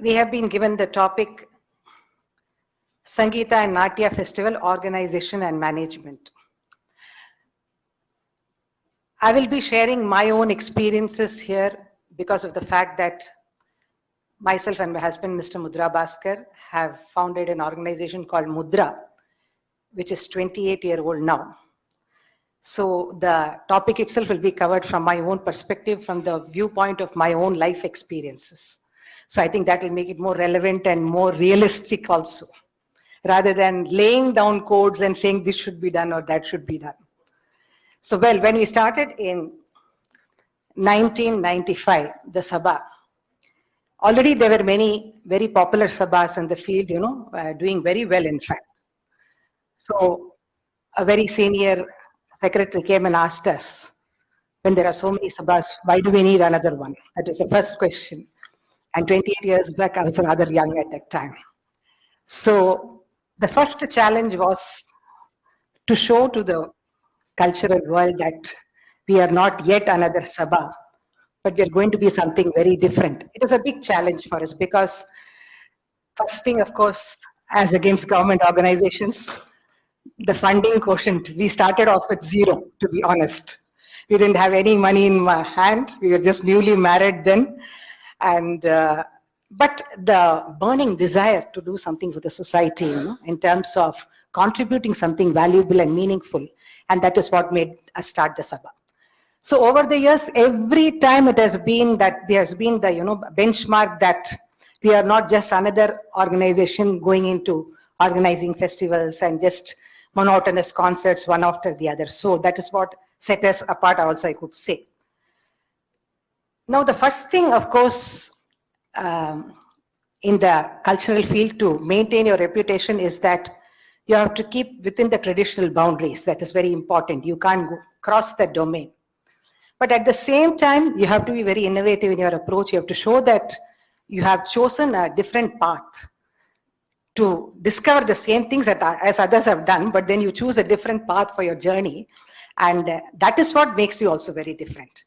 we have been given the topic Sangeeta and Natya Festival Organization and Management. I will be sharing my own experiences here because of the fact that myself and my husband, Mr. Mudhra Bhaskar, have founded an organization called Mudhra, which is 28-year-old now. So the topic itself will be covered from my own perspective, from the viewpoint of my own life experiences. So I think that will make it more relevant and more realistic also, rather than laying down codes and saying this should be done or that should be done. So well, when we started in 1995, the Sabha, already there were many very popular Sabhas in the field, doing very well in fact. So a very senior secretary came and asked us, when there are so many Sabhas, why do we need another one? That was the first question. And 28 years back, I was rather young at that time. So the first challenge was to show to the cultural world that we are not yet another Sabha, but we are going to be something very different. It was a big challenge for us because first thing, of course, as against government organizations, the funding quotient, we started off with zero, to be honest. We didn't have any money in my hand. We were just newly married then. And but the burning desire to do something for the society, in terms of contributing something valuable and meaningful, and that is what made us start the Sabha. So over the years, every time it has been that there has been the benchmark that we are not just another organization going into organizing festivals and just monotonous concerts one after the other. So that is what set us apart also, I could say. Now the first thing, of course, in the cultural field to maintain your reputation is that you have to keep within the traditional boundaries. That is very important. You can't cross that domain. But at the same time, you have to be very innovative in your approach. You have to show that you have chosen a different path to discover the same things as others have done, but then you choose a different path for your journey. And that is what makes you also very different.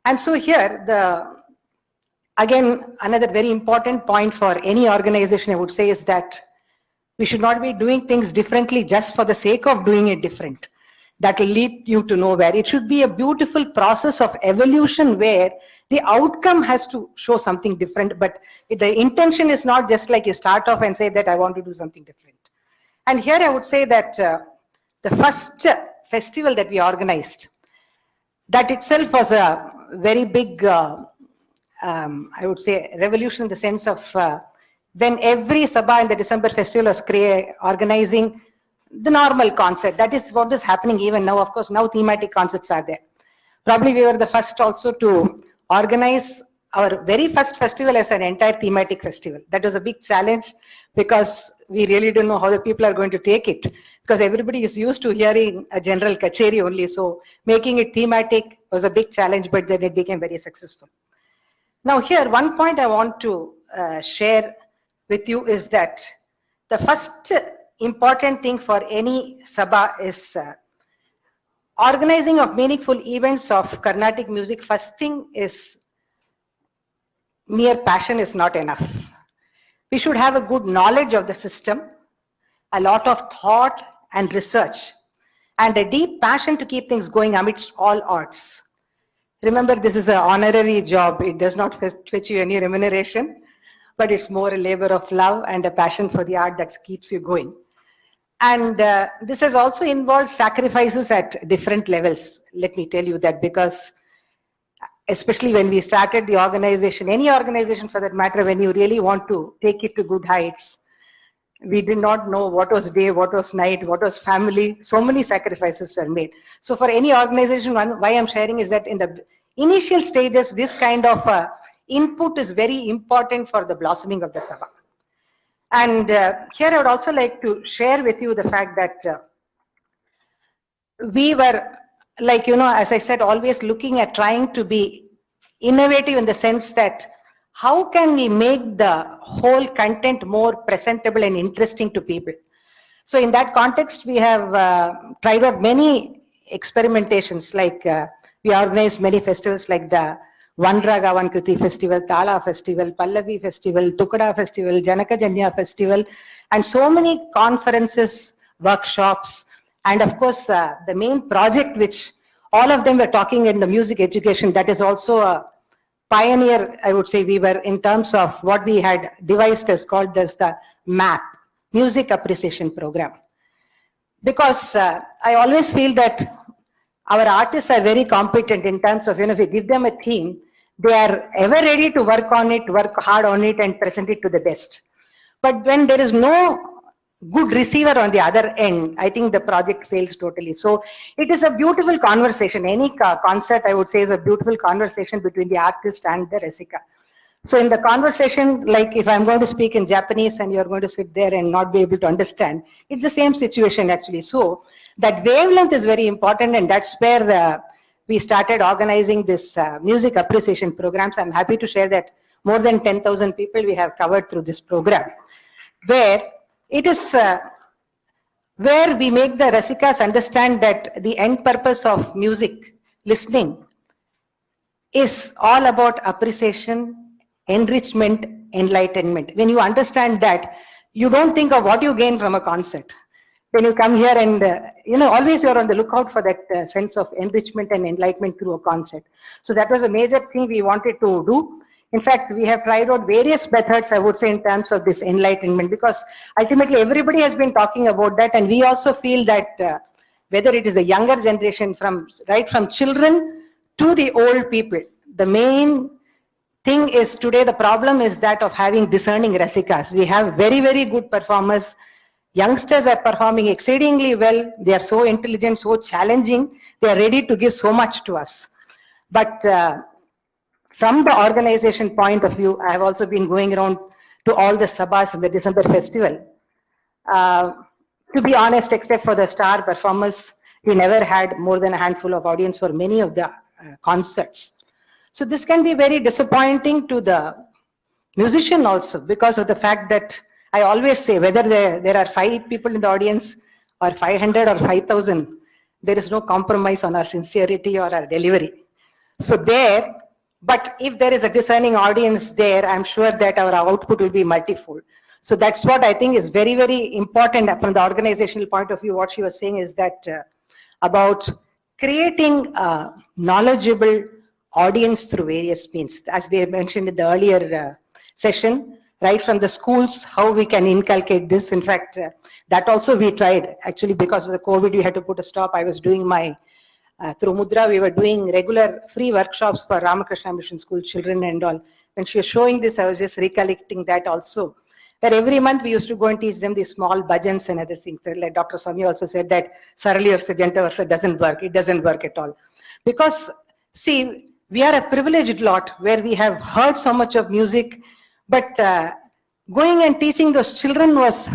And so here, again, another very important point for any organization, I would say, is that we should not be doing things differently just for the sake of doing it different. That will lead you to nowhere. It should be a beautiful process of evolution where the outcome has to show something different, but the intention is not just like you start off and say that I want to do something different. And here I would say that the first festival that we organized, that itself was a very big, I would say, revolution in the sense of when every Sabha in the December festival was organizing the normal concert. That is what is happening even now. Of course, now thematic concerts are there. Probably we were the first also to organize our very first festival as an entire thematic festival. That was a big challenge because we really don't know how the people are going to take it, because everybody is used to hearing a general kacheri only. So making it thematic was a big challenge, but then it became very successful. Now here, one point I want to share with you is that the first important thing for any Sabha is organizing of meaningful events of Carnatic music. First thing is mere passion is not enough. We should have a good knowledge of the system, a lot of thought and research, and a deep passion to keep things going amidst all odds. Remember, this is an honorary job. It does not fetch you any remuneration, but it's more a labor of love and a passion for the art that keeps you going. And this has also involved sacrifices at different levels. Let me tell you that, because especially when we started the organization, any organization for that matter, when you really want to take it to good heights, we did not know what was day, what was night, what was family. So many sacrifices were made. So for any organization, why I'm sharing is that in the initial stages, this kind of input is very important for the blossoming of the Sabha. And here I would also like to share with you the fact that we were, like, as I said, always looking at trying to be innovative in the sense that how can we make the whole content more presentable and interesting to people. So in that context, we have tried out many experimentations, like we organized many festivals like the Vanraga Vankriti Festival, Tala Festival, Pallavi Festival, Tukada Festival, Janaka Janya Festival, and so many conferences, workshops, and of course, the main project which all of them were talking in the music education, that is also a pioneer, I would say we were, in terms of what we had devised as called as the MAP, Music Appreciation Program. Because I always feel that our artists are very competent in terms of, if we give them a theme, they are ever ready to work on it, work hard on it, and present it to the best. But when there is no good receiver on the other end, I think the project fails totally. So it is a beautiful conversation. Any concert, I would say, is a beautiful conversation between the artist and the Rasika. So in the conversation, like if I'm going to speak in Japanese and you're going to sit there and not be able to understand, it's the same situation actually. So that wavelength is very important, and that's where we started organizing this music appreciation programs. I'm happy to share that more than 10,000 people we have covered through this program, where it is where we make the Rasikas understand that the end purpose of music listening is all about appreciation, enrichment, enlightenment. When you understand that, you don't think of what you gain from a concert. When you come here and, always you're on the lookout for that sense of enrichment and enlightenment through a concert. So that was a major thing we wanted to do. In fact, we have tried out various methods, I would say, in terms of this enlightenment, because ultimately everybody has been talking about that, and we also feel that whether it is the younger generation, right from children to the old people, the main thing is today the problem is that of having discerning Rasikas. We have very, very good performers. Youngsters are performing exceedingly well. They are so intelligent, so challenging. They are ready to give so much to us. But from the organization point of view, I have also been going around to all the sabhas in the December festival. To be honest, except for the star performers, we never had more than a handful of audience for many of the concerts. So this can be very disappointing to the musician also, because of the fact that I always say, whether there are 5 people in the audience or 500 or 5,000, there is no compromise on our sincerity or our delivery. So but if there is a discerning audience there, I'm sure that our output will be multifold. So that's what I think is very, very important from the organizational point of view. What she was saying is that about creating a knowledgeable audience through various means. As they mentioned in the earlier session, right from the schools, how we can inculcate this. In fact, that also we tried. Actually, because of the COVID, we had to put a stop. I was doing my through Mudhra, we were doing regular free workshops for Ramakrishna Mission School children and all. When she was showing this, I was just recollecting that also. Where every month we used to go and teach them these small bhajans and other things. Like Dr. Swami also said that Sarali Varsa, Janta Varsa doesn't work. It doesn't work at all. Because, see, we are a privileged lot where we have heard so much of music, but going and teaching those children was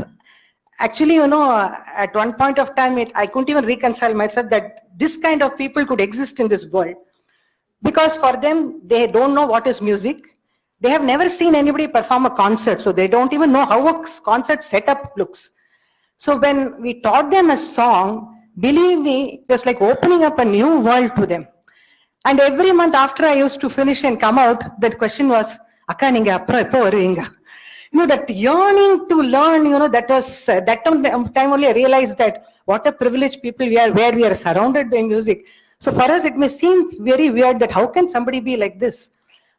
actually, at one point of time, I couldn't even reconcile myself that this kind of people could exist in this world. Because for them, they don't know what is music. They have never seen anybody perform a concert, so they don't even know how a concert setup looks. So when we taught them a song, believe me, it was like opening up a new world to them. And every month after I used to finish and come out, the question was, Akka, ninga appro eppo varuvinga? That yearning to learn, that was, that time only I realized that what a privileged people we are, where we are surrounded by music. So for us, it may seem very weird that how can somebody be like this?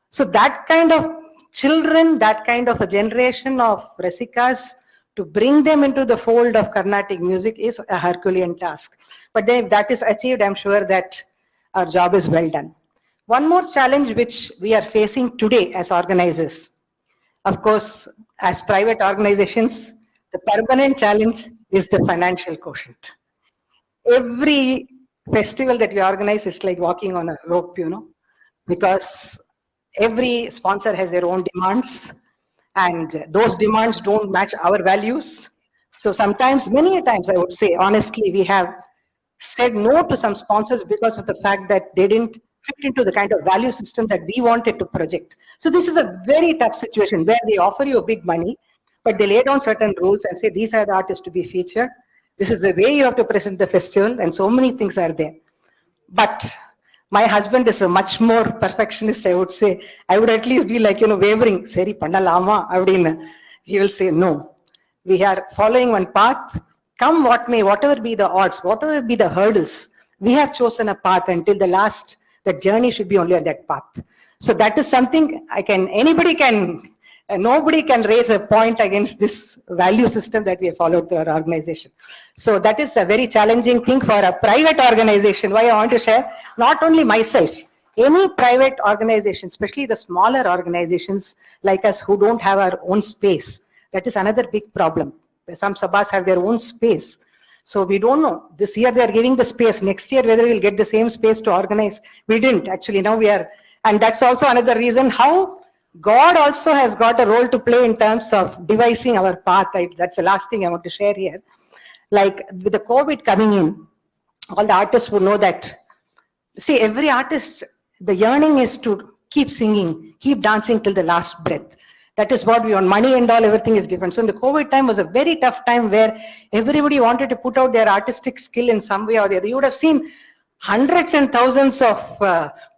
So that kind of children, that kind of a generation of Rasikas, to bring them into the fold of Carnatic music is a Herculean task. But then if that is achieved, I'm sure that our job is well done. One more challenge which we are facing today as organizers, of course, as private organizations, the permanent challenge is the financial quotient. Every festival that we organize is like walking on a rope, because every sponsor has their own demands, and those demands don't match our values. So sometimes, many times, I would say, honestly, we have said no to some sponsors because of the fact that they didn't fit into the kind of value system that we wanted to project. So this is a very tough situation where they offer you big money, but they lay down certain rules and say, these are the artists to be featured. This is the way you have to present the festival, and so many things are there. But My husband is a much more perfectionist, I would say. I would at least be like, wavering. Seri pannalama, avdina. He will say, no. We are following one path. Come what may, whatever be the odds, whatever be the hurdles, we have chosen a path until the last. The journey should be only on that path. So that is something nobody can raise a point against this value system that we have followed through our organization. So that is a very challenging thing for a private organization. Why I want to share, not only myself, any private organization, especially the smaller organizations like us who don't have our own space, that is another big problem. Some sabhas have their own space. So we don't know. This year they are giving the space. Next year whether we'll get the same space to organize. We didn't. Actually now we are. And that's also another reason how God also has got a role to play in terms of devising our path. That's the last thing I want to share here. Like with the COVID coming in, all the artists would know that. See, every artist, the yearning is to keep singing, keep dancing till the last breath. That is what we want. Money and all, everything is different. So in the COVID time was a very tough time where everybody wanted to put out their artistic skill in some way or the other. You would have seen hundreds and thousands of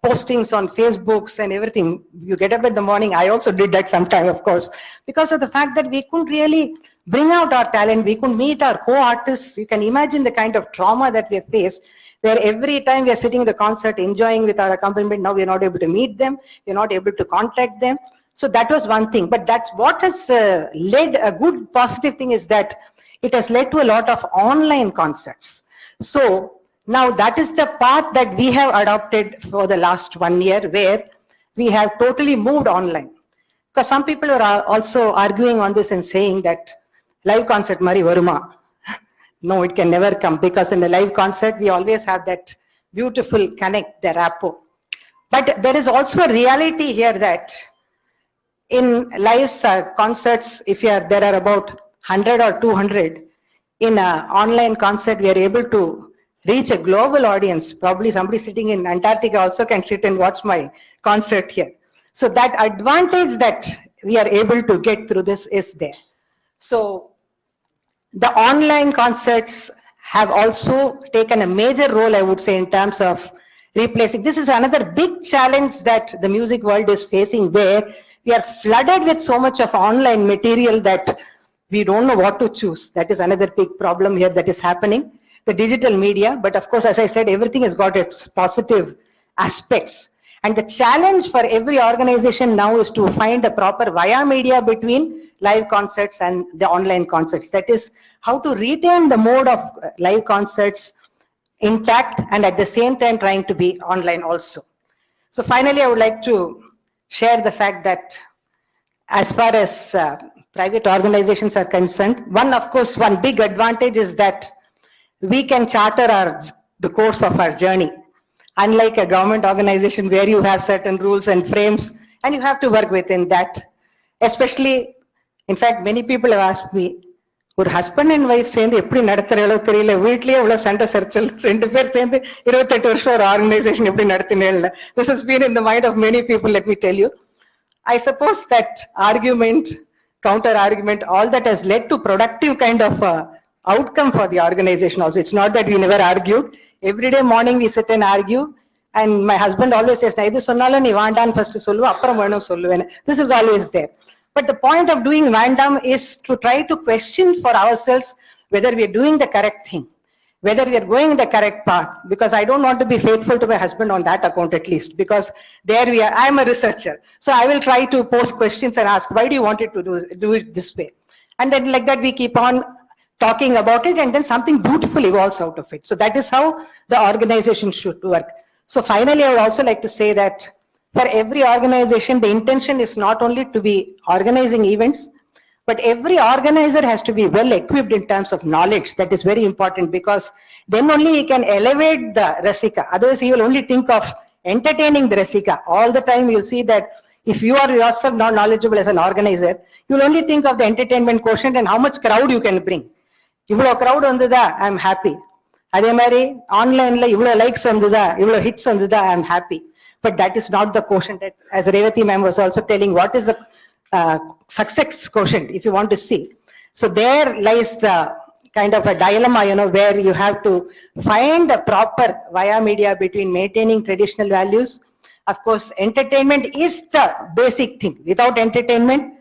postings on Facebooks and everything. You get up in the morning. I also did that sometime, of course, because of the fact that we couldn't really bring out our talent. We couldn't meet our co-artists. You can imagine the kind of trauma that we have faced, where every time we are sitting in the concert, enjoying with our accompaniment, now we are not able to meet them. We are not able to contact them. So that was one thing. But that's what has led, a good positive thing is that it has led to a lot of online concerts. So now that is the path that we have adopted for the last 1 year, where we have totally moved online. Because some people are also arguing on this and saying that live concert mari varuma. No, it can never come, because in the live concert we always have that beautiful connect, the rapport. But there is also a reality here that in live concerts, if there are about 100 or 200, in an online concert we are able to reach a global audience. Probably somebody sitting in Antarctica also can sit and watch my concert here. So that advantage that we are able to get through this is there. So the online concerts have also taken a major role, I would say, in terms of replacing. This is another big challenge that the music world is facing, where we are flooded with so much of online material that we don't know what to choose. That is another big problem here that is happening. The digital media, but of course, as I said, everything has got its positive aspects. And the challenge for every organization now is to find a proper via media between live concerts and the online concerts. That is how to retain the mode of live concerts intact and at the same time trying to be online also. So finally, I would like to share the fact that as far as private organizations are concerned, one big advantage is that we can charter the course of our journey. Unlike a government organization where you have certain rules and frames and you have to work within that. Especially, in fact, many people have asked me, ஒரு husband and wife சேர்ந்து எப்படி நடத்துறீங்களோ தெரியல, வீட்லயே இவ்வளவு சண்டை சர்ச்சல், 2 பேர் சேர்ந்து 28 வருஷம் ஒரு ஆர்கனைசேஷன் எப்படி நடத்தினேன்னு. This has been in the mind of many people, let me tell you. I suppose that argument, counter argument, all that has led to productive kind of outcome for the organization also. It's not that we never argued. Every day morning we sit and argue, and my husband always says, "Na idu sonnalum nee vaandaan first sollu, appuram venum solluven." This is always there. But the point of doing Vandam is to try to question for ourselves whether we are doing the correct thing, whether we are going the correct path. Because I don't want to be faithful to my husband on that account at least, because there we are, I am a researcher. So I will try to pose questions and ask, why do you want it to do it this way? And then like that we keep on talking about it, and then something beautiful evolves out of it. So that is how the organization should work. So finally, I would also like to say that for every organization, the intention is not only to be organizing events, but every organizer has to be well equipped in terms of knowledge. That is very important, because then only he can elevate the Rasika. Otherwise, he will only think of entertaining the Rasika. All the time you'll see that if you are yourself not knowledgeable as an organizer, you'll only think of the entertainment quotient and how much crowd you can bring. இவ்வளோ crowd வந்ததா, I am happy. அதே மாதிரி ஆன்லைன்ல இவ்வளோ likes வந்ததா, இவ்வளோ hits வந்ததா, I am happy. But that is not the quotient. As Revati ma'am was also telling, what is the success quotient if you want to see. So there lies the kind of a dilemma, where you have to find a proper via media between maintaining traditional values. Of course, entertainment is the basic thing. Without entertainment,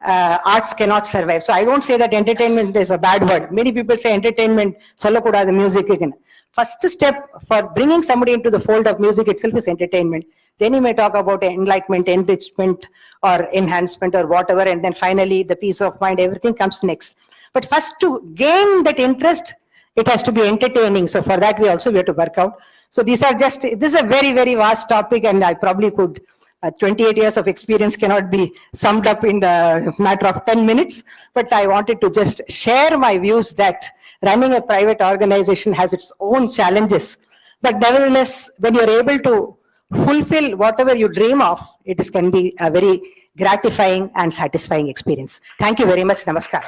arts cannot survive. So I won't say that entertainment is a bad word. Many people say entertainment, the music again. First step for bringing somebody into the fold of music itself is entertainment. Then you may talk about enlightenment, enrichment, or enhancement, or whatever, and then finally the peace of mind, everything comes next. But first, to gain that interest, it has to be entertaining. So for that, we have to work out. So this is a very, very vast topic, and I probably could, 28 years of experience cannot be summed up in the matter of 10 minutes. But I wanted to just share my views that running a private organization has its own challenges. But nevertheless, when you're able to fulfill whatever you dream of, can be a very gratifying and satisfying experience. Thank you very much. Namaskar.